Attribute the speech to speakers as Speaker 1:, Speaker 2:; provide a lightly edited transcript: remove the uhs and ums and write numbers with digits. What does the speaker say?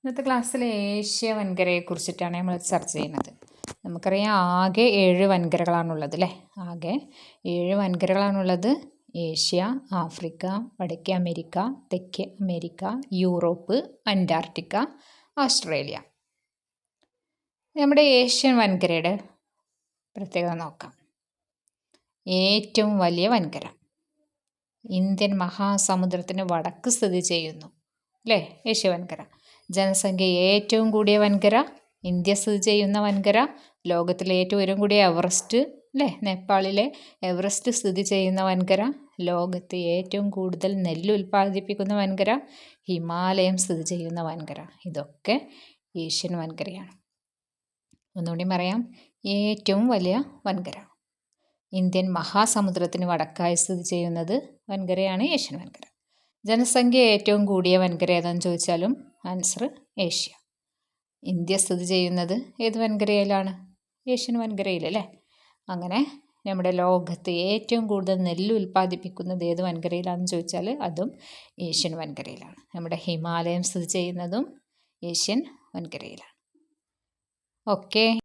Speaker 1: ഇന്നത്തെ ക്ലാസ്സിൽ ഏഷ്യ വൻകരയെക്കുറിച്ചിട്ടാണ് നമ്മൾ ചർച്ച ചെയ്യുന്നത്. നമുക്കറിയാം ആകെ 7 വൻകരകളാണുള്ളത് അല്ലേ? ആകെ 7 വൻകരകളാണുള്ളത്. ഏഷ്യ, ആഫ്രിക്ക, വടക്കേ അമേരിക്ക, തെക്കേ അമേരിക്ക, യൂറോപ്പ്, അന്റാർട്ടിക്ക, ഓസ്ട്രേലിയ. നമ്മുടെ ഏഷ്യൻ വൻകരയുടെ പ്രത്യേകത നോക്കാം. ഏറ്റവും വലിയ വൻകര ഇന്ത്യൻ മഹാസമുദ്രത്തിന് വടക്ക് സ്ഥിതി ചെയ്യുന്നു അല്ലേ? ഏഷ്യ വൻകര. ജനസംഖ്യ ഏറ്റവും കൂടിയ വൻകര, ഇന്ത്യ സ്ഥിതി ചെയ്യുന്ന വൻകര, ലോകത്തിലെ ഏറ്റവും ഉയരം കൂടിയ എവറസ്റ്റ് അല്ലേ? നേപ്പാളിലെ എവറസ്റ്റ് സ്ഥിതി ചെയ്യുന്ന വൻകര, ലോകത്തെ ഏറ്റവും കൂടുതൽ നെല്ല് ഉൽപ്പാദിപ്പിക്കുന്ന വൻകര, ഹിമാലയം സ്ഥിതി ചെയ്യുന്ന വൻകര. ഇതൊക്കെ ഏഷ്യൻ വൻകരയാണ്. ഒന്നുകൂടി പറയാം. ഏറ്റവും വലിയ വൻകര ഇന്ത്യൻ മഹാസമുദ്രത്തിന് വടക്കായി സ്ഥിതി ചെയ്യുന്നത് വൻകരയാണ് ഏഷ്യൻ വൻകര. ജനസംഖ്യ ഏറ്റവും കൂടിയ വൻകര ഏതാണെന്ന് ചോദിച്ചാലും ആൻസർ ഏഷ്യ. ഇന്ത്യ സ്ഥിതി ചെയ്യുന്നത് ഏത് വൻകരയിലാണ്? ഏഷ്യൻ വൻകരയിലല്ലേ? അങ്ങനെ നമ്മുടെ ലോകത്ത് ഏറ്റവും കൂടുതൽ നെല്ല് ഉൽപ്പാദിപ്പിക്കുന്നത് ഏത് വൻകരയിലാണെന്ന് ചോദിച്ചാൽ അതും ഏഷ്യൻ വൻകരയിലാണ്. നമ്മുടെ ഹിമാലയം സ്ഥിതി ചെയ്യുന്നതും ഏഷ്യൻ വൻകരയിലാണ്. ഓക്കെ.